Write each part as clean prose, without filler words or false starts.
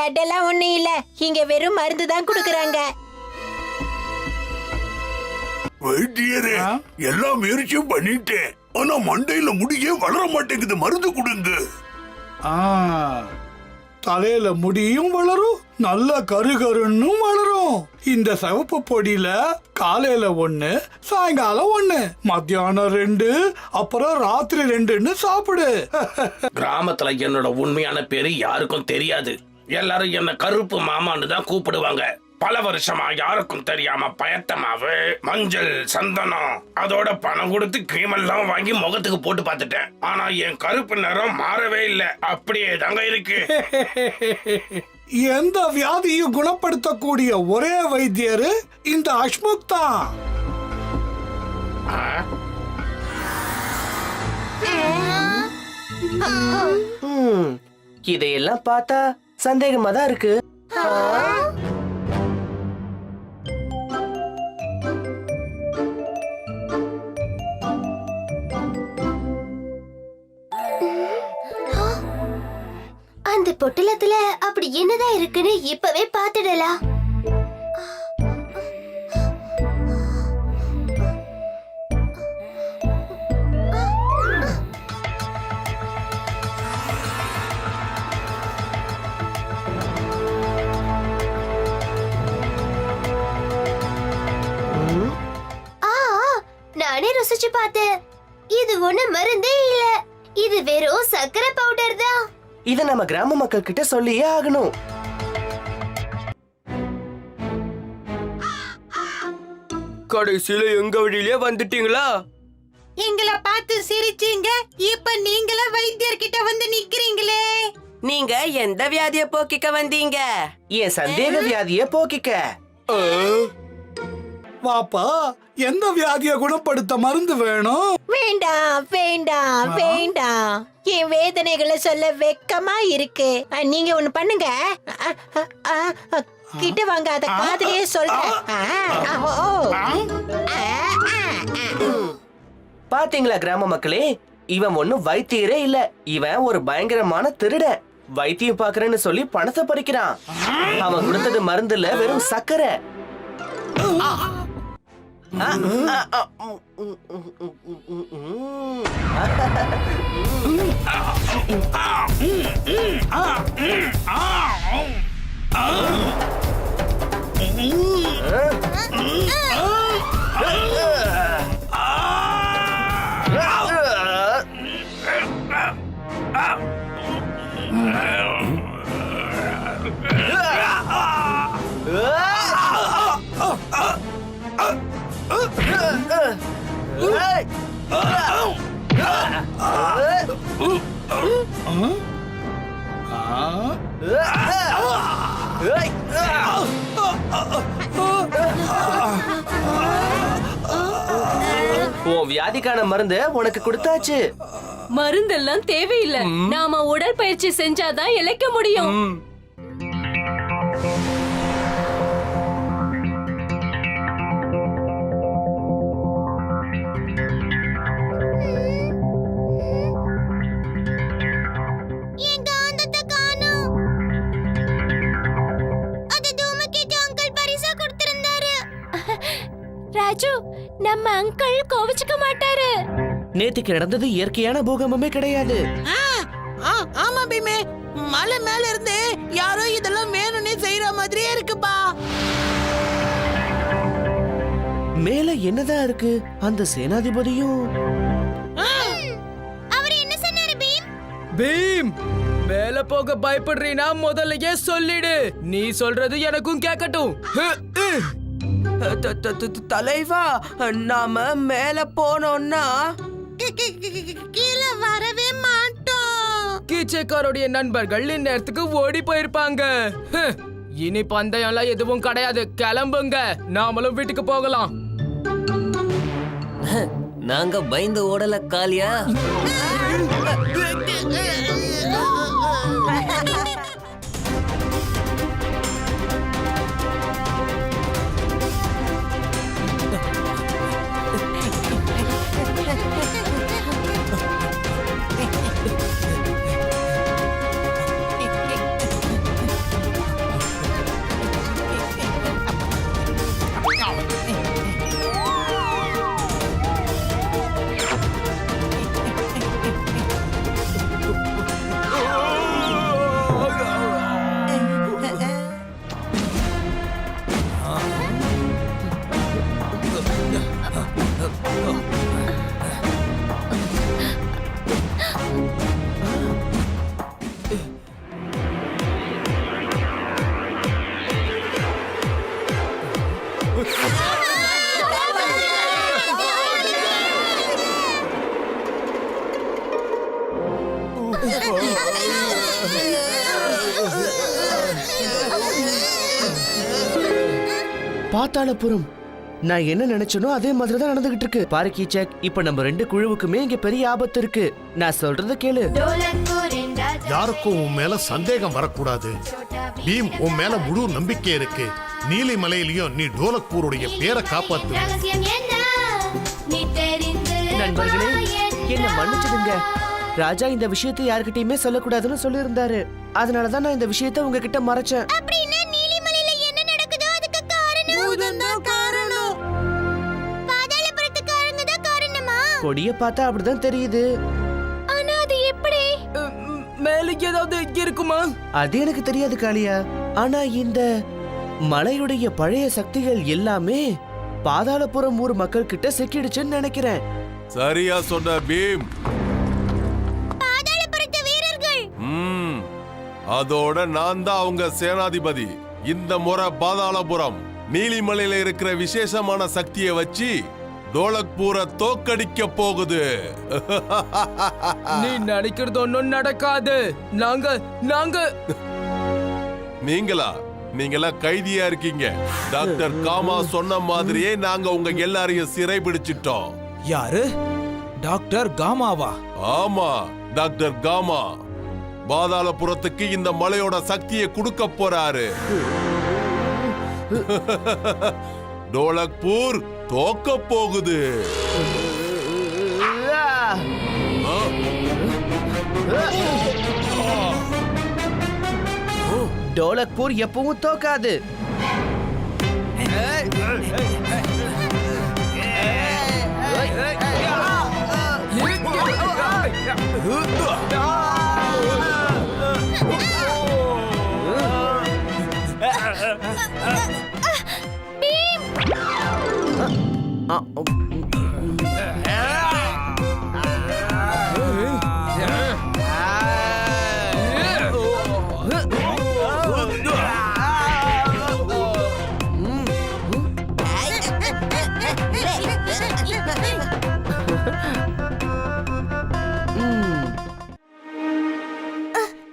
Blood எல்லாம் ஒண்ணும் இல்ல, இங்க வெறும் மருந்து தான் குடுக்கறாங்க. வைத்தியரே, எல்லா முயற்சியும் பண்ணிட்டேன், ஆனா மண்டையில முடியே வளர மாட்டேங்குது. மருந்து கொடுங்க. தலையில முடியும் வளரும், நல்ல கருகருன்னு வளரும். இந்த சிவப்பு பொடியில காலையில 1, சாயங்காலம் 1, மத்தியானம் 2, அப்புறம் ராத்திரி 2ன்னு சாப்பிடு. கிராமத்துல என்னோட உண்மையான பேரு யாருக்கும் தெரியாது. எல்லாரும் என்ன கருப்பு மாமான்னு தான் கூப்பிடுவாங்க. பல வருஷமா யாருக்கும் தெரியாம பயத்த மாவு, மஞ்சள், சந்தனம், அதோட பணம் கொடுத்து கிரீமெல்லாம் வாங்கி முகத்துக்கு போட்டு பார்த்துட்டேன். ஆனா என் கருப்பு நிறம் மாறவே இல்ல, அப்படியே தாங்க இருக்கு. எந்த வியாதியும் குணப்படுத்தக்கூடிய ஒரே வைத்தியர் இந்த அஷ்முக் தான். இதையெல்லாம் பார்த்தா சந்தேகமா தான் இருக்கு. அந்த பொட்டலத்துல அப்படி என்னதான் இருக்குன்னு இப்பவே பாத்துடலாம். நானே ருசிச்சு பார்த்தேன். இது ஒண்ணு மருந்தே இல்ல, இது வெறும் சர்க்கரை பவுடர் தான். இத நம்ம கிராம மக்கள் கிட்ட சொல்லியே ஆகணும். கடைசியில எங்க வழியிலே வந்துட்டீங்களா? எங்களை பார்த்து சிரிச்சீங்க, இப்ப நீங்களே வைத்தியர் கிட்ட வந்து நிக்கிறீங்களே. நீங்க எந்த வியாதிய போக்கிக்க வந்தீங்க? என் சந்தேக வியாதிய போக்கிக்க. வாப்பா, எந்த வியாதியை குணப்படுத்த மருந்து வேணும்? வேண்டாம் வேண்டாம் வேண்டாம், என் வேதனைகளை சொல்ல வெக்கமா இருக்கு. நீங்க ஒண்ணு பண்ணுங்க, கிட்ட வாங்க, அத காதுலயே சொல்றேன். பாத்தீங்களா கிராம மக்களே, இவன் ஒண்ணும் வைத்தியரே இல்ல, இவன் ஒரு பயங்கரமான திருடன். வைத்தியம் பாக்குறேன்னு சொல்லி பணத்தை பறிக்கிறான். அவன் கொடுத்தது மருந்து இல்ல, வெறும் சக்கரை. உன் வியாதிக்கான மருந்து உனக்கு கொடுத்தாச்சு. மருந்தெல்லாம் தேவையில்லை, நாம உடற்பயிற்சி செஞ்சாதான் இளைக்க முடியும். ராஜு, நம்ம அங்கிள் கோவிச்சுக்க மாட்டாரு. நேத்துக்கு நடந்தது இயற்கையான பூகம்பமே கிடையாது. ஆமா பீமே, மலை மேல இருந்து யாரோ இதெல்லாம் வேணும்னே செய்யற மாதிரியே இருக்குப்பா. மேல என்னதான் இருக்கு? அந்த சேனாதிபதியும் அவர் என்ன சொன்னாரு பீம்? பீம், மேல போக பயப்படுறீனா முதல்லயே சொல்லிடு. நீ சொல்றது எனக்கும் கேட்கட்டும். தலைவா, நாம மேல போனோம்னா கீழே வரவே மாட்டோம். கீச்சைக்காரோடைய நண்பர்கள் இந்நேரத்துக்கு ஓடி போயிருப்பாங்க. இனி பந்தயம்லாம் எதுவும் கிடையாது, கிளம்புங்க, நாமளும் வீட்டுக்கு போகலாம். நாங்க பயந்து ஓடல காலியா. பாத்தாளபுரம். நான் என்ன நினைச்சனோ அதே மாதிரி தான் நடந்துகிட்டு இருக்கு. பாரு கீச்சக், இப்ப நம்ம 2 குழுவுக்குமே இங்க பெரிய ஆபத்து இருக்கு. நான் சொல்றத கேளு. யாருக்கும் உன் மேல சந்தேகம் வரக்கூடாது. பீம், உன் மேல முழு நம்பிக்கை இருக்கு. நீலிமலையிலயும் நீ டோலக்பூருடைய பேரை காப்பாத்து. நண்பர்களே, என்ன மன்னிச்சிடுங்க. ராஜா இந்த விஷயத்தை யார்கிட்டயுமே சொல்லக்கூடாதுன்னு சொல்லியிருந்தாரு. அதனாலதான் நான் இந்த விஷயத்தை உங்ககிட்ட மறைச்சேன். அப்படின்னா நீலிமலையில என்ன நடக்குதோ அதுக்கு காரணம் பாதாளபுரத்துக்காரங்க தான் காரணமா? கொடிய பார்த்தா அப்படிதான் தெரியுது. ஆனா அது எப்படி? மேல ஏதாவது இருக்குமா? அது எனக்கு தெரியாது காளியா. ஆனா இந்த மலையுடைய பழைய சக்திகள் எல்லாமே பாதாளபுரம் ஊர் மக்கள் கிட்ட சிக்கிடுச்சுன்னு நினைக்கிறேன். சரியா சொன்ன பீம். பாதாளபுரத்து வீரர்கள். அதோட நான் தான் அவங்க சேனாதிபதி. இந்த முறை பாதாளபுரம் நீலிமலையில இருக்கிற விசேஷமான சக்தியை வச்சு டோலக்பூரை தோக்கடிக்க போகுது. நீ நினைக்கிறது ஒன்னும் நடக்காது. நாங்க நீங்களா கைதியா இருக்கீங்க. டாக்டர் காமா சொன்ன மாதிரியே நாங்க உங்க எல்லாரையும் சிறை பிடிச்சிட்டோம். யாரு? டாக்டர் காமாவா? ஆமா, டாக்டர் காமா பாதாளபுரத்துக்கு இந்த மலையோட சக்தியை கொடுக்க போறாரு. டோலக்பூர் தோக்க போகுது. டோலக்பூர் எப்பவும் தோக்காது.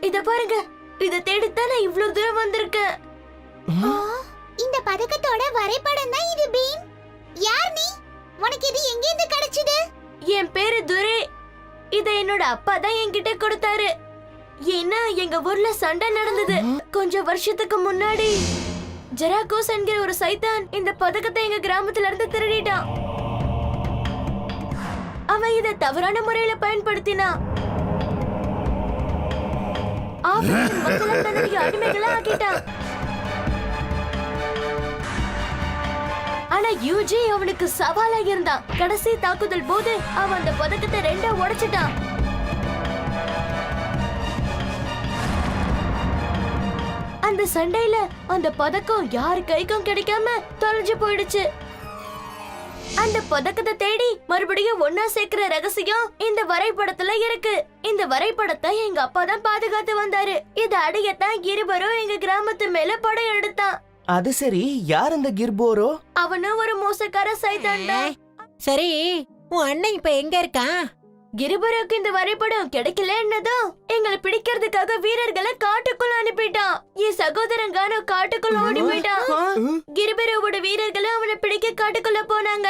இத பாருங்க, இத தேடித்தான் நான் இவ்வளவு தூரம் வந்திருக்கேன். இந்த பதக்கத்தோட வரைபடம் தான் இது. பீம், யார் நீ? உனக்கு இது எங்க இருந்து கிடைச்சது? என் பேரு துரை. இத என்னோட அப்பா தான் என்கிட்ட கொடுத்தாரு. ஏன்னா எங்க ஊர்ல சண்டை நடந்தது கொஞ்சம் வருஷத்துக்கு முன்னாடி. ஜெராகோஸ் என்கிற ஒரு சைத்தான் இந்த பதக்கத்தை எங்க கிராமத்துல இருந்து திருடிட்டான். அவன் இத தவறான முறையில பயன்படுத்தினான். அடிமைகளா ஆக்கிட்டான். ஆனா யூஜி அவனுக்கு சவாலா இருந்தான். கடைசி தாக்குதல் போது அவன் அந்த பதக்கத்தை 2 உடைச்சிட்டான். அந்த சண்டையில அந்த பதக்கம் யாரு கைக்கும் கிடைக்காம தொலைஞ்சு போயிடுச்சு. அந்த பதக்கத்தை தேடி மறுபடியும் ஒன்னா சேர்க்கிற ரகசியம் இந்த வரைபடத்துல இருக்கு. இந்த வரைபடத்தை எங்க அப்பா தான் பாதுகாத்து வந்தாரு. இத அடையத்தான் கிரிபரும் எங்க கிராமத்து மேல படையெடுத்தான். அது சரி, யார் அந்த கிர்போரோ? அவனும் ஒரு மோசக்கார சைத்தான் தான். சரி, உன் அண்ணன் இப்ப எங்க இருக்கான்? கிரிபருக்கு இந்த வரைபடம் கிடைக்கலன்னதும் எங்களை பிடிக்கிறதுக்காக வீரர்களை காட்டுக்குள்ள அனுப்பிட்டான். என் சகோதரன் கானோ காட்டுக்குள்ள ஓடி போயிட்டான். கிரிபரோட வீரர்களும் அவனை பிடிக்க காட்டுக்குள்ள போனாங்க.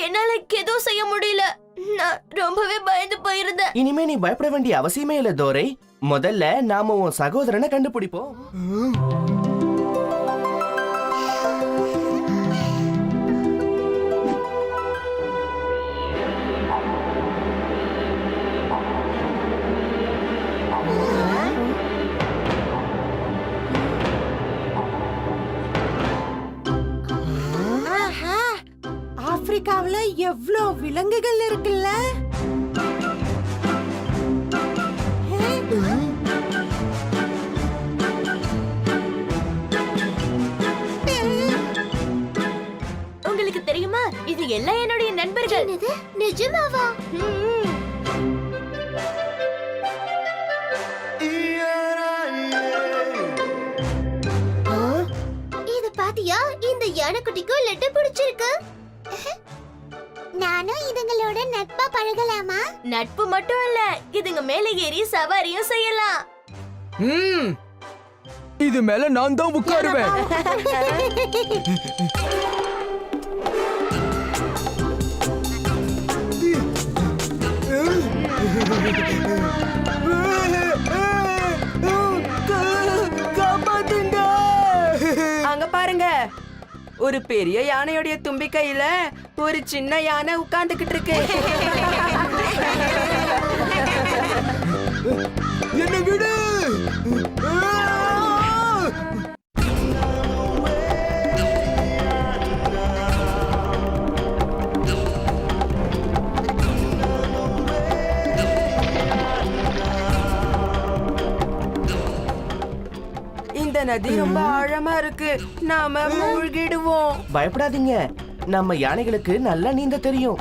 என்னால எதுவும் செய்ய முடியல. நான் ரொம்பவே பயந்து போயிருந்தேன். இனிமே நீ பயப்பட வேண்டிய அவசியமே இல்ல தோரை. முதல்ல நாம உன் சகோதரனை கண்டுபிடிப்போம். ஆப்பிரிக்காவுல எவ்ளோ விலங்குகள் இருக்குல்ல. உங்களுக்கு தெரியுமா, இது எல்லாம் என்னுடைய நண்பர்கள். நிஜமாவா? இது பாத்தியா, இந்த யானைக்குட்டிக்கு லெட்டர் பிடிச்சிருக்கு. நானும் இதுங்களோட நட்பா பழகலாமா? நட்பு மட்டும் இல்ல, இதுங்க மேல ஏறி சவாரியும் செய்யலாம். இது மேல நான் தான் உட்காருவேன். அங்க பாருங்க, ஒரு பெரிய யானையுடைய தும்பி கையில ஒரு சின்ன யானை உட்கார்ந்துகிட்டு இருக்கு. என்ன விடு. இந்த நதி ரொம்ப ஆழமா இருக்கு, நாம மூழ்கிடுவோம். பயப்படாதீங்க, நம்ம யானைகளுக்கு நல்லா நீந்த தெரியும்.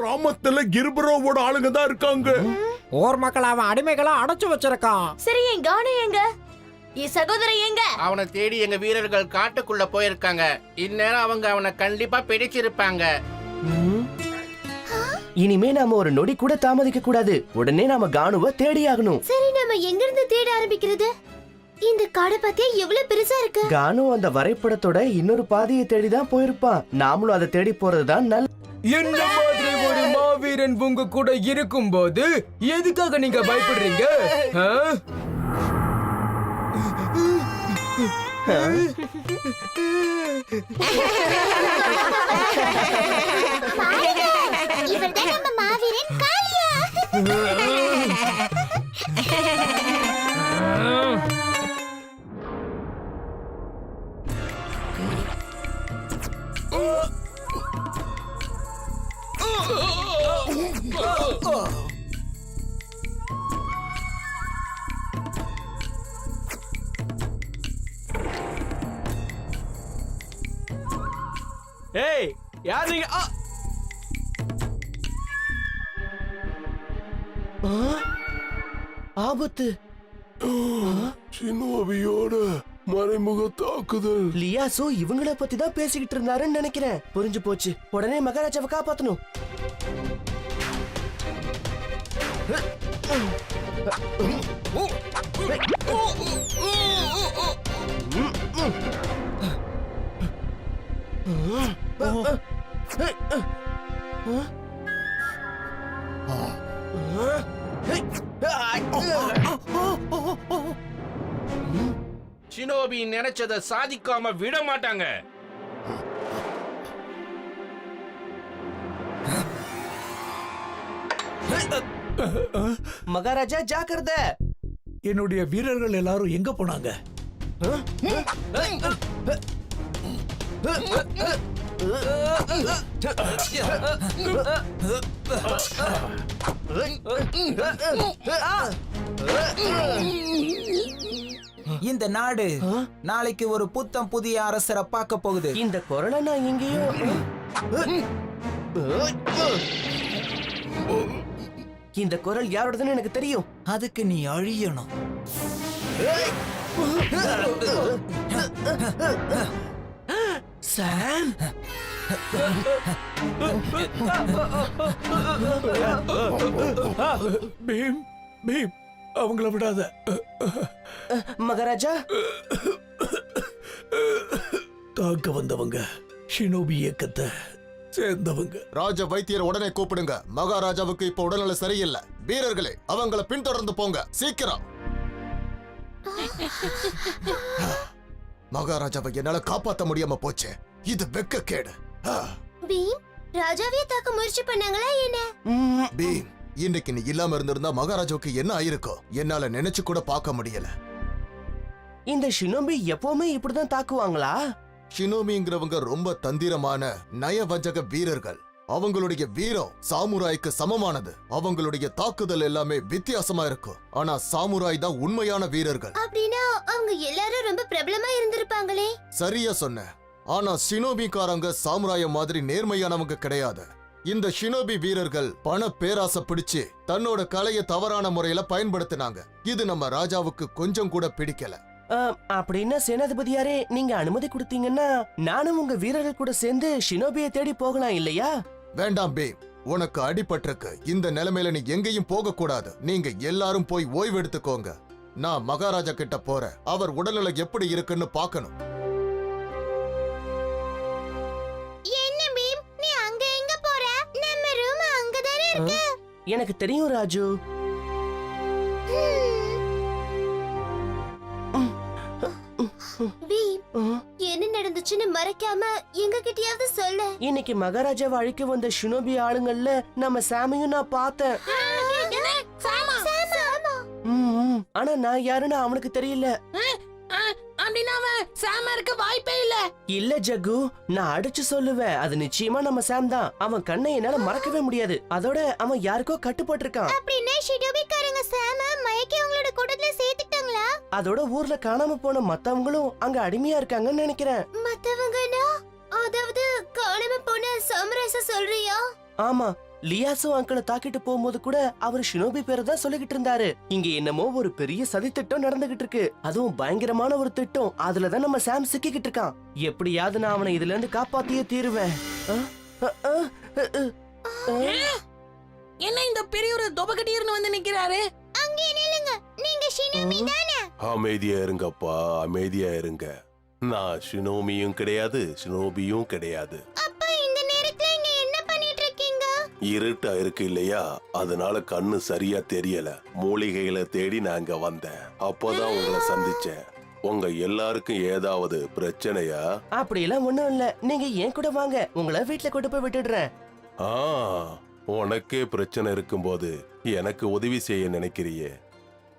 கிராமத்துல கிர்பரோவோட ஆளுங்க தான் இருக்காங்க. ஊர் மக்கள் அவன் அடிமைகளா அடைச்சு வச்சிருக்கான். சரி, என் கானு எங்க? என் சகோதரன் எங்க? அவனை தேடி எங்க வீரர்கள் காட்டுக்குள்ள போயிருக்காங்க. இந்நேரம் அவங்க அவனை கண்டிப்பா பிடிச்சிருப்பாங்க. இனிமே நாம ஒரு நொடி கூட தாமதிக்க கூடாது. உடனே நாம கானுவை தேடி ஆகணும். சரி, நம்ம எங்க இருந்து தேட ஆரம்பிக்கிறது? இந்த காடை பத்தியா எவ்வளவு பெருசா இருக்கு. கானு அந்த வரைபடத்தோட இன்னொரு பாதையை தேடிதான் போயிருப்பான். நாமளும் அதை தேடி போறதுதான் நல்ல. என்ன மாதிரி ஒரு மாவீரன் உங்க கூட இருக்கும்போது எதுக்காக நீங்க பயப்படுறீங்க? இவர்தான் நம்ம மாவீரன் காளியா. ஏய், யார் நீங்க? ஆபத்து. ஷினோபியோட மறைமுக தாக்குதல். லியாசோ இவங்கள பத்தி தான் பேசிக்கிட்டு இருந்தாருன்னு நினைக்கிறேன். புரிஞ்சு போச்சு. உடனே மகாராஜாவை காப்பாத்தணும். ஷினோபி நினைச்சதை சாதிக்காம விட மாட்டாங்க. மகாராஜா ஜாக்கிரதை. என்னுடைய வீரர்கள் எல்லாரும் எங்க போனாங்க? இந்த நாடு நாளைக்கு ஒரு புத்தம் புதிய அரசரை பார்க்க போகுது. இந்த குரலை நான் எங்கேயோ. இந்த குரல் யாரோடதுன்னு எனக்கு தெரியும். அதுக்கு நீ அழியணும். சாம், பீம், பீம், அவங்கள விடாத. மகாராஜா, தாக்க வந்தவங்க ஷினோபி இயக்கத்தை சேர்ந்தவங்க. ராஜ வைத்தியர் உடனே கூப்பிடுங்க. மகாராஜாவுக்கு இப்ப உடல்நிலை சரியில்லை. வீரர்களே, அவங்கள பின்தொடர்ந்து போங்க, சீக்கிரம். மகாராஜாவை என்னால காப்பாத்த முடியாம போச்சு. இது வெக்கக்கேடு. பீம், ராஜாவே தாக்க முயற்சி பண்ணாங்களா என்ன? பீம், இன்னைக்கு நீ இல்லாம இருந்திருந்தா மகாராஜாவுக்கு என்ன ஆயிருக்கும் என்னால நினைச்சு கூட பார்க்க முடியல. இந்த ஷினோபி எப்பவுமே இப்படிதான் தாக்குவாங்களா? ஷினோமிங்கிறவங்க ரொம்ப தந்திரமான நயவஞ்சக வீரர்கள். அவங்களுடைய வீரம் சாமுராய்க்கு சமமானது. அவங்களுடைய தாக்குதல் எல்லாமே வித்தியாசமா இருக்கும். ஆனா சாமுராய் தான் உண்மையான வீரர்கள். அப்படின்னா அவங்க எல்லாரும் ரொம்ப பிரபலமா இருந்திருப்பாங்களே. சரியா சொன்ன. ஆனா ஷினோபிக்காரங்க சாமுராய மாதிரி நேர்மையானவங்க கிடையாது. இந்த ஷினோபி வீரர்கள் பண பேராசை பிடிச்சு தன்னோட கலையை தவறான முறையில பயன்படுத்தினாங்க. இது நம்ம ராஜாவுக்கு கொஞ்சம் கூட பிடிக்கல. அப்படின்னா சேனாதிபதியாரே, நீங்க அனுமதி கொடுத்தீங்கன்னா நானும் உங்க வீரர்கள் கூட சேர்ந்து ஷினோபியை தேடி போகலாம் இல்லையா? வேண்டாம் பீம், உனக்கு அடிபட்டிருக்கு. இந்த நிலைமையில நீ எங்கேயும் போக கூடாது. நீங்க எல்லாரும் போய் ஓய்வு எடுத்துக்கோங்க. நான் மகாராஜா கிட்ட போறேன். அவர் உடல்நிலை எப்படி இருக்குன்னு பார்க்கணும். என்ன பீம், நீ அங்க எங்க போற? நம்ம ரூம் அங்கதானே இருக்கு. எனக்கு தெரியும் ராஜு. பீம், என்ன நடந்துச்சுன்னு மறைக்காம எங்க கிட்டயாவது சொல்லு. இன்னைக்கு மகாராஜாவை அழிக்க வந்த ஷினோபி ஆளுங்கள்ல நம்ம சாமையும் நான் பார்த்தேன். ஆனா நான் யாருன்னு அவனுக்கு தெரியல. அப்படின்னா அவன் சாமா இருக்க வாய்ப்பே இல்ல. இல்ல ஜக்கு, நான் அடிச்சு சொல்லுவேன், அது நிச்சயமா நம்ம சாம் தான். அவன் கண்ணை என்னால மறக்கவே முடியாது. அதோட அவன் யாருக்கோ கட்டுப்பட்டு இருக்கான். அப்படின்னா ஷினோபிக்காரங்க சாம மயக்கி அவங்களோட கூட்டத்துல சேர்த்துட்டாங்களா? அதோட ஊர்ல காணாம போன மத்தவங்களும் அங்க அடிமையா இருக்காங்கன்னு நினைக்கிறேன். மத்தவங்கனா அதாவது காணாம போன சாம்ராஜா சொல்றியா? ஆமா, லியாசோ அங்கிளை தாக்கிட்டு போகும்போது கூட அவர் ஷினோபி பேரை தான் சொல்லிக்கிட்டு இருந்தாரு. இங்க என்னமோ ஒரு பெரிய சதி திட்டம் நடந்துகிட்டு இருக்கு. அதுவும் பயங்கரமான ஒரு திட்டம். அதுலதான் நம்ம சாம் சிக்கிக்கிட்டு இருக்கான். எப்படியாவது நான் அவனை இதுல இருந்து காப்பாத்தியே தீருவேன். என்ன இந்த பெரிய ஒரு தொபகட்டியர்னு வந்து நிக்கிறாரு? அங்கே நில்லுங்க, நீங்க ஷினோபி தானே? அமைதியா இருங்கப்பா, அமைதியா இருங்க. நான் ஷினோமியும் கிடையாது, ஷினோபியும் கிடையாது. அப்ப இந்த நேரத்துல இங்க என்ன பண்ணிட்டு இருக்கீங்க? இருட்டா இருக்கு இல்லையா, அதனால கண்ணு சரியா தெரியல. மூலிகைகளை தேடி நான் இங்க வந்தேன். அப்போதான் உங்களை சந்திச்சேன். உங்க எல்லாருக்கும் ஏதாவது பிரச்சனையா? அப்படி எல்லாம் ஒண்ணும் இல்ல. நீங்க ஏன் கூட வாங்க, உங்களை வீட்டுல கொண்டு போய் விட்டுடுறேன். உனக்கே பிரச்சனை இருக்கும்போது எனக்கு உதவி செய்ய நினைக்கிறியே,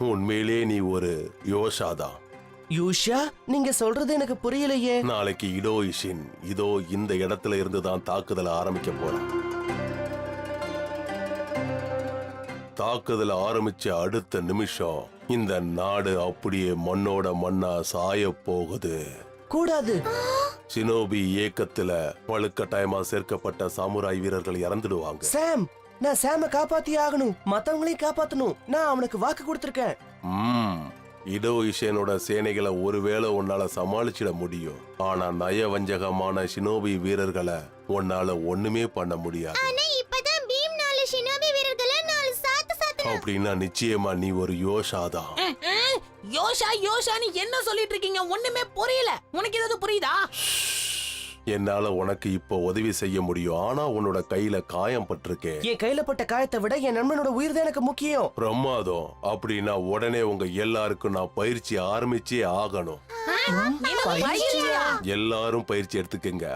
உண்மையிலே நீ ஒரு யோஷாதான். யூஷா, நீங்க சொல்றது எனக்கு புரியலையே. நாளைக்கு இடோ இஷின் இதோ இந்த இடத்துல இருந்து தான் தாக்குதலை ஆரம்பிக்க போறேன். தாக்குதல் ஆரம்பிச்ச அடுத்த நிமிஷம் இந்த நாடு அப்படியே மண்ணோட மண்ணா சாய போகுது. கூடாது. ஷினோபி இயக்கத்துல வலுக்கட்டாயமா சேர்க்கப்பட்ட சாமுராய் வீரர்கள் இறந்துடுவாங்க. சாம், நான் சாம காப்பாத்தி ஆகணும். மத்தவங்களையும் காப்பாத்தணும். நான் அவனுக்கு வாக்கு கொடுத்திருக்கேன். இடோ இஷேனோட சேனைகளை ஒருவேளை உன்னால சமாளிச்சிட முடியும். ஆனா நயவஞ்சகமான ஷினோபி வீரர்களை உன்னால ஒண்ணுமே பண்ண முடியாது. ஆனா இப்பதான் பீம் 4 ஷினோபி வீரர்களை 4 சாத்து சாத்து. அப்படின்னா நிச்சயமா நீ ஒரு யோஷாதான். யோஷா யோஷான்னு என்ன சொல்லிட்டு இருக்கீங்க? ஒண்ணுமே புரியல. உனக்கு ஏதாவது புரியுதா? என்னால உனக்கு இப்ப உதவி செய்ய முடியும். ஆனா உன்னோட கையில காயம் பட்டிருக்கேன். என் கையில பட்ட காயத்தை விட என் நண்பனோட உயிர் தான் எனக்கு முக்கியம். பிரமாதம். அப்படின்னா உடனே உங்க எல்லாருக்கும் நான் பயிற்சி ஆரம்பிச்சே ஆகணும். எல்லாரும் பயிற்சி எடுத்துக்கங்க.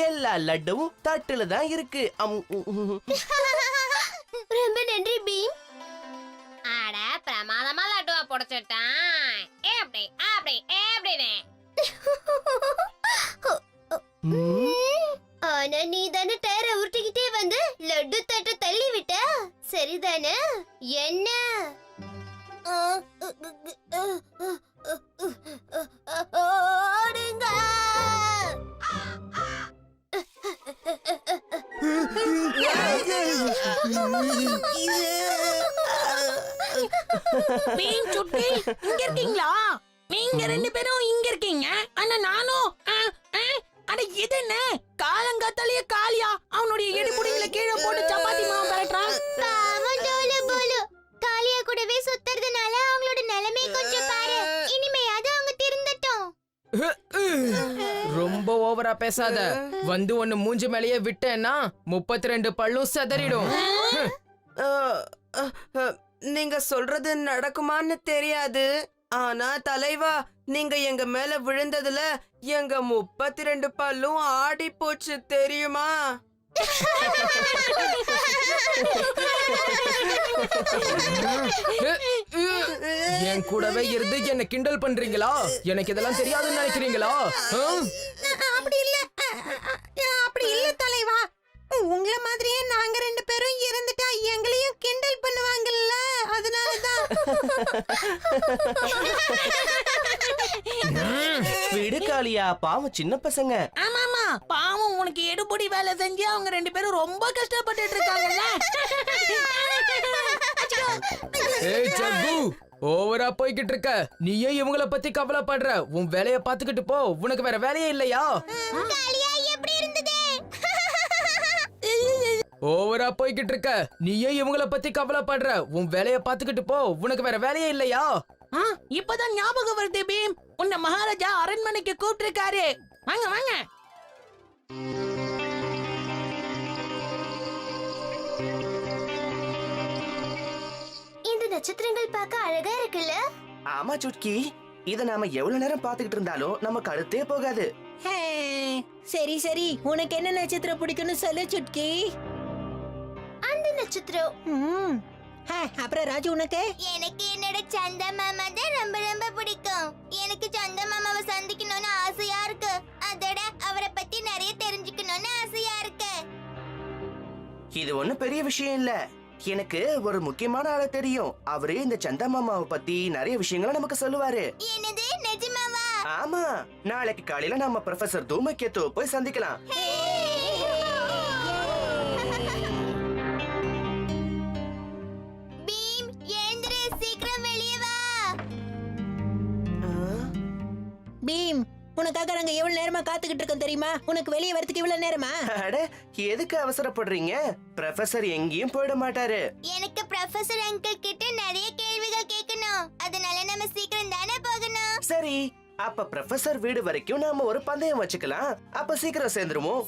எல்லா லட்டுவும் தட்டுல தான் இருக்கு. ரொம்ப நன்றி பீம். அட பிரமாதமா லட்டுவா குடிச்சிட்டான் எப்படி அப்படி எப்படின்னு. ஆனா நீ தானே டயரை உருட்டிக்கிட்டே வந்து லட்டு தட்ட தள்ளி விட்ட, சரிதானே? என்ன ஓடுங்க. பீம் சுட்டி இங்க இருக்கீங்களா? நீங்க ரெண்டு பேரும் இங்க இருக்கீங்க, ஆனா நானும் அட இது என்ன காலங்காத்தாலேயே காளியா அவனுடைய இடுப்புடிகளை கீழே போட்டு சப்பாத்தி மாவு பரட்டுறான். காளியா கூடவே சுத்துறதுனால அவங்களோட நிலைமை கொஞ்சம் பாரு. இனிமையாவது அவங்க திருந்தட்டும். ரொம்ப ஓவரா பேசாத. வந்து ஒன்னு மூஞ்சி மேலேயே விட்டேன்னா 32 பல்லும் செதறிடும். நீங்க சொல்றது நடக்குமான்னு தெரியாது. ஆனா தலைவா, நீங்க எங்க மேல விழுந்ததுல எங்க 32 பல்லும் ஆடி போச்சு தெரியுமா? என் கூடவே இருந்து என்ன கிண்டல் பண்றீங்களா? எனக்கு இதெல்லாம் தெரியாதுன்னு நினைக்கிறீங்களா? அப்படி இல்ல தலைவா, உங்களை மாதிரியே நாங்க ரெண்டு பேரும் இருந்துட்டா எங்களையும் கிண்டல் பண்ணுவாங்கல்ல, அதனாலதான். விடு காளியா, பாவம் சின்ன பசங்க. ஆமாமா, பாவம் உனக்கு எடுபடி வேலை செஞ்சு அவங்க ரெண்டு பேரும் ரொம்ப கஷ்டப்பட்டுட்டு இருக்காங்கல்ல. ஏய் ஜக்கு, ஓவரா போய்கிட்டு இருக்க. நீயே இவங்கள பத்தி கவலைப்படுற. உன் வேலைய பாத்துக்கிட்டு போ. உனக்கு வேற வேலையே இல்லையா? காளியா எப்படி இருந்தது? ஓவரா போய்கிட்டு இருக்க. நீயே இவங்கள பத்தி கவலைப்படுற. உன் வேலைய பாத்துக்கிட்டு போ. உனக்கு வேற வேலையே இல்லையா? இப்பதான் ஞாபகம் வருது பீம், உன்னை மகாராஜா அரண்மனைக்கு கூப்பிட்டு இருக்காரு. வாங்க வாங்க. இந்த நட்சத்திரங்கள் பார்க்க அழகா இருக்குல்ல? ஆமா சுட்கி, இத நாம எவ்வளவு நேரம் பாத்துக்கிட்டு இருந்தாலும் நமக்கு அடுத்தே போகாது. சரி சரி, உனக்கு என்ன நட்சத்திரம் பிடிக்கும்னு சொல்லு சுட்கி. அந்த நட்சத்திரம். அப்புறம் ராஜு உனக்கு? எனக்கு என்னோட சந்தா மாமா தான் ரொம்ப ரொம்ப பிடிக்கும். எனக்கு சந்தா மாமாவை சந்திக்கணும்னு ஆசையா இருக்கு. அதோட அவரை பத்தி நிறைய தெரிஞ்சுக்கணும்னு ஆசையா இருக்கு. இது ஒண்ணும் பெரிய விஷயம் இல்ல. எனக்கு ஒரு முக்கியமான ஆள தெரியும். அவரு இந்த சந்தா மாமாவை பத்தி நிறைய விஷயங்களை நமக்கு சொல்லுவாரு. என்னது, நிஜமாவா? ஆமா, நாளைக்கு காலையில நம்ம ப்ரொஃபசர் தூமகேத்துவை போய் சந்திக்கலாம். பீம், எழுந்திரு, சீக்கிரம் வெளியே வா. பீம், உனக்காக நாங்க எவ்வளவு நேரமா காத்துக்கிட்டு இருக்கோம் தெரியுமா? உனக்கு வெளியே வரதுக்கு இவ்வளவு நேரமா? அட, எதுக்கு அவசரப்படுறீங்க? ப்ரொஃபசர் எங்கேயும் போயிட மாட்டாரு. எனக்கு ப்ரொஃபசர் அங்கிள் கிட்ட நிறைய கேள்விகள் கேட்கணும். அதனால நம்ம சீக்கிரம் தானே போகணும். சரி, அப்ப ப்ரொஃபசர் வீடு வரைக்கும் நாம ஒரு பந்தயம் வச்சுக்கலாம். அப்ப சீக்கிரம் சேர்ந்துருவோம்.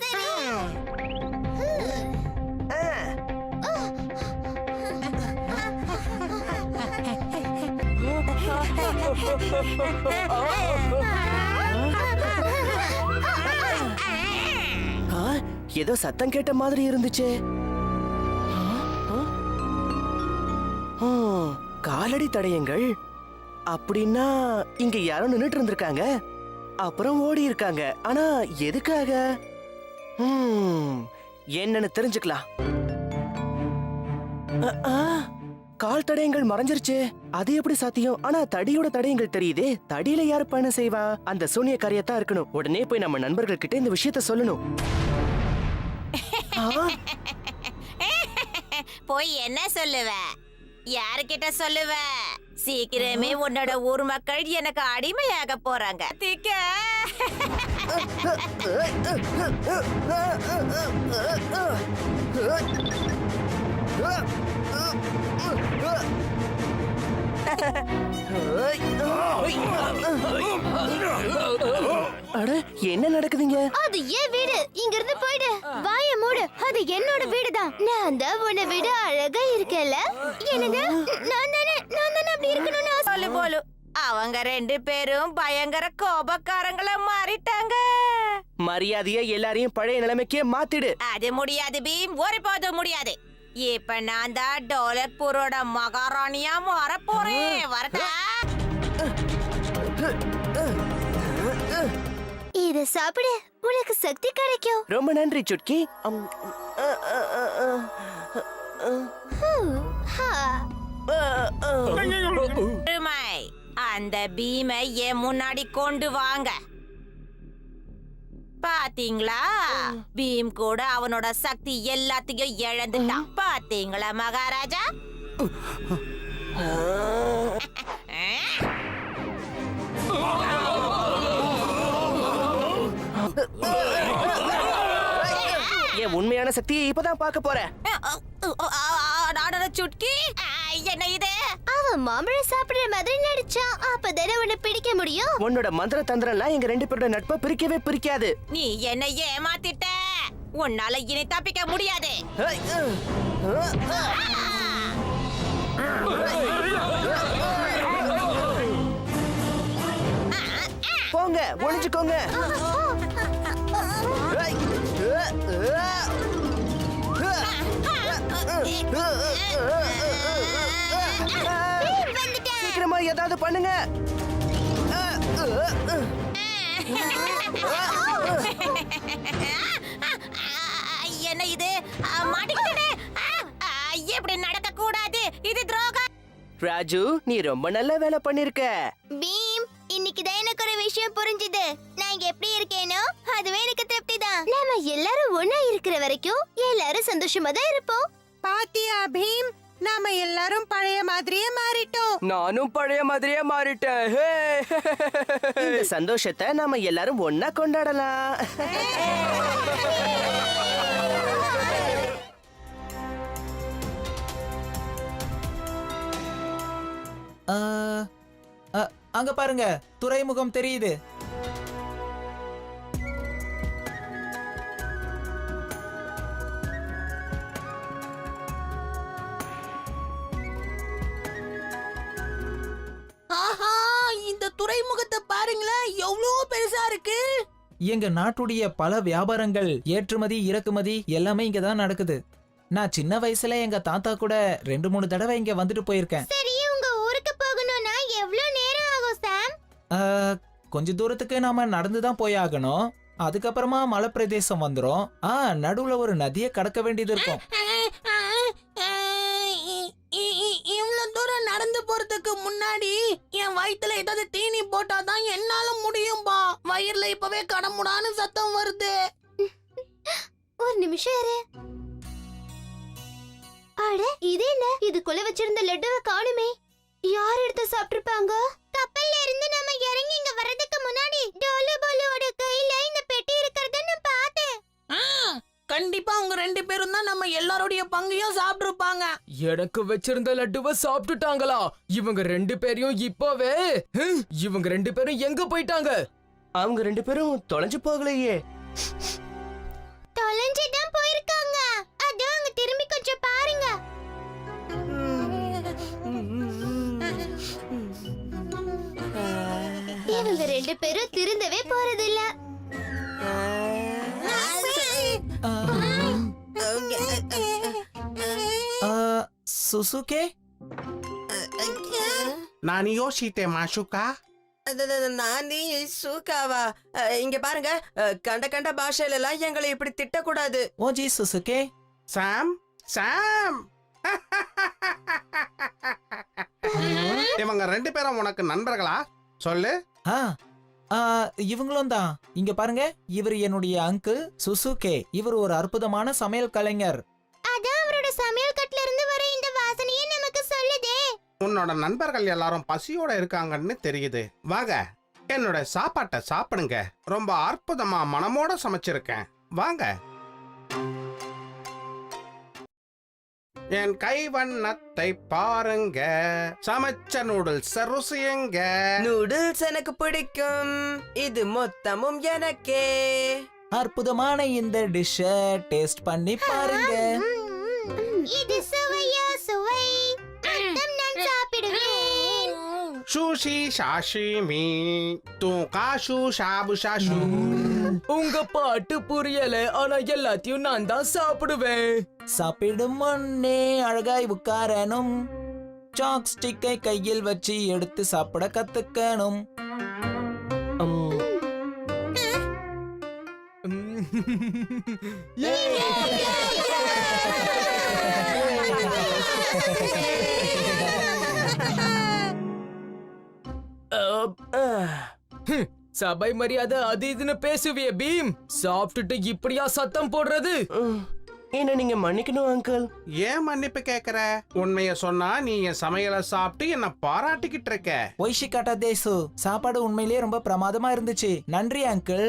ஏதோ சத்தம் கேட்ட மாதிரி இருந்துச்சு. காலடி தடயங்கள் அப்படின்னா இங்க யாரோ நின்னுட்டு இருந்திருக்காங்க, அப்புறம் ஓடி இருக்காங்க. ஆனா எதுக்காக? என்னன்னு தெரிஞ்சுக்கலாம். கால் தடயங்கள் மறைஞ்சிருச்சு. அது எப்படி சாத்தியம்? ஆனா தடியோட தடயங்கள் தெரியுதே. தடியில யாரு பயணம் செய்வா? அந்த சூனியக்காரியத்தான் இருக்கணும். உடனே போய் நம்ம நண்பர்கள் கிட்ட இந்த விஷயத்த சொல்லணும். போய் என்ன சொல்லுவ? யாருக்கிட்ட சொல்லுவ? சீக்கிரமே உன்னோட ஊர் மக்கள் எனக்கு அடிமையாக போறாங்க. தீக்க அட, என்ன நடக்குதுங்க? அது ஏன் வீடு. இங்க இருந்து போயிடு. வாய மூடு. அது என்னோட வீடுதான். நான் தான் உன்னை விட அழகா இருக்கேன்ல. என்னது, நான் தானே அப்படி இருக்கணும்னு சொல்லு போலு. அவங்க ரெண்டு பேரும் பயங்கர கோபக்காரங்களா மாறிட்டாங்க. மரியாதையா எல்லாரையும் பழைய நிலைமைக்கே மாத்திடு. அது முடியாது பீம், ஒருபோதும் முடியாது. இப்ப நான் தான் டோலக்பூரோட மகாராணியா மாற போறேன். வரட்டா? இத சாப்பிடு, உனக்கு சக்தி கிடைக்கும். ரொம்ப நன்றி சுட்கி. அந்த பீமை என் முன்னாடி கொண்டு வாங்க. பாத்தீங்களா, பீம் கூட அவனோட சக்தி எல்லாத்தையும் இழந்துட்டான். பாத்தீங்களா மகாராஜா? என் உண்மையான சக்தியை இப்பதான் பார்க்க போறேன். சுட்கி, என்ன இது? அவன் மாம்பழம் சாப்பிடுற மாதிரி நடிச்சான். அப்பதானே உன்னை பிடிக்க முடியும். உன்னோட மந்திர தந்திரம்லாம் எங்க 2 பேரோட நட்பை பிரிக்கவே பிரிக்காது. நீ என்ன ஏமாத்திட்ட. உன்னால இனி தப்பிக்க முடியாது. போங்க, ஒளிஞ்சுக்கோங்க. சீக்கிரமா ஏதாவது பண்ணுங்க. என்ன இது? மாட்டிக்கிட்டே. எப்படி நடக்க கூடாது, இது துரோகம். ராஜு, நீ ரொம்ப நல்ல வேலை பண்ணிருக்க. பீம், இன்னைக்கு தான் எனக்கு ஒரு விஷயம் புரிஞ்சுது. நான் எப்படி இருக்கேனோ அதுவே எனக்கு திருப்தி தான். நாம எல்லாரும் ஒண்ணா இருக்கிற வரைக்கும் எல்லாரும் சந்தோஷமா தான் இருப்போம். பாத்தியா பீம், நாம எல்லாரும் பழைய மாதிரியே மாறிட்டோம். நானும் பழைய மாதிரியே மாறிட்டேன். இந்த சந்தோஷத்தை நாம எல்லாரும் ஒண்ணா கொண்டாடலாம். அங்க பாருங்க, துறைமுகம் தெரியுது. ஆஹா, இந்த துறைமுகத்தை பாருங்களேன், எவ்வளவு பெருசா இருக்கு. எங்க நாட்டுடைய பல வியாபாரங்கள், ஏற்றுமதி இறக்குமதி எல்லாமே இங்க தான் நடக்குது. நான் சின்ன வயசுல எங்க தாத்தா கூட 2-3 தடவை இங்க வந்துட்டு போயிருக்கேன். சரி, உங்க ஊருக்கு போகணும்னா எவ்வளவு நேரம் ஆகும் சாம்? கொஞ்ச தூரத்துக்கு நாம நடந்து தான் போய் ஆகணும். அதுக்கப்புறமா மலை பிரதேசம் வந்துரும். நடுவுல ஒரு நதியை கடக்க வேண்டியது இருக்கும். இவ்வளவு தூரம் நடந்து போறதுக்கு முன்னாடி என் வயித்துல ஏதாவது தீனி போட்டாதான் என்னால முடியும்பா. வயிறுல இப்பவே கடமுடான்னு சத்தம் வருது. ஒரு நிமிஷம் இரு. அட, இது என்ன? இதுக்குள்ள வச்சிருந்த லட்டுவை காணுமே. யார் எடுத்து சாப்பிட்டிருப்பாங்க? கப்பல்ல இருந்து நம்ம இறங்கி இங்க வர்றதுக்கு முன்னாடி டோலு போலோட கையில இந்த பெட்டி இருக்கிறத நான் பார்த்தேன். கண்டிப்பா அவங்க 2 பேரும் தான் நம்ம எல்லாரோடைய பங்கையும் சாப்பிட்டுருப்பாங்க. எனக்கு வச்சிருந்த லட்டுவை சாப்பிட்டுட்டாங்களா? இவங்க 2 பேரையும் இப்பவே இவங்க 2 பேரும் எங்க போயிட்டாங்க? அவங்க 2 பேரும் தொலைஞ்சு போகலையே. தொலைஞ்சு தான் போயிருக்காங்க. அது அவங்க திரும்பி கொஞ்சம் பாருங்க. இவங்க 2 பேரும் திருந்தவே போறதில்ல. சுசுகே, நான் யோசித்தேன் மாஷுகா. நானி சூக்காவா? இங்க பாருங்க, கண்ட பாஷையில எல்லாம் எங்களை இப்படி திட்டக்கூடாது. ஓஜி சுசுகே. சாம் சாம் இவங்க 2 பேரும் உனக்கு நண்பர்களா? சொல்லு. இவங்களும் தான். இங்க பாருங்க, இவர் என்னுடைய அங்கிள் சுசுகே. இவர் ஒரு அற்புதமான சமையல் கலைஞர். அதான் அவரோட சமையல் கட்டுல இருந்து வர இந்த வாசனையே நமக்கு சொல்லுதே. உன்னோட நண்பர்கள் எல்லாரும் பசியோட இருக்காங்கன்னு தெரியுது. வாங்க, என்னோட சாப்பாட்டை சாப்பிடுங்க. ரொம்ப அற்புதமா மனமோட சமைச்சிருக்கேன். வாங்க. என் கை வண்ணத்தை பாருங்க. சமைச்ச நூடுல்ஸ் ருசியுங்க. நூடுல்ஸ் எனக்கு பிடிக்கும். இது மொத்தமும் எனக்கே. அற்புதமான இந்த டிஷ்ஷ டேஸ்ட் பண்ணி பாருங்க. இது சுவையா சுவை. நான் சாப்பிடுவேன். Sushi sashimi தூகாஷு Shabu ஷாஷு. உங்க பாட்டு புரியல, ஆனா எல்லாத்தையும் நான் தான் சாப்பிடுவேன். சாப்பிடும் முன்னே அழகாய் உட்காரணும். சாக் ஸ்டிக்கை கையில் வச்சு எடுத்து சாப்பிட கத்துக்கணும். சபை மரியாதை அது இதுன்னு பேசுவிய பீம். சாப்பிட்டுட்டு இப்படியா சத்தம் போடுறது? என்ன நீங்க மன்னிக்கணும் அங்கிள். ஏன் மன்னிப்பு கேக்குற? உண்மைய சொன்னா நீ என் சமையலை சாப்பிட்டு என்ன பாராட்டிக்கிட்டு இருக்க. ஒய்ஷிகாட்டா தேசு, சாப்பாடு உண்மையிலேயே ரொம்ப பிரமாதமா இருந்துச்சு. நன்றி அங்கிள்.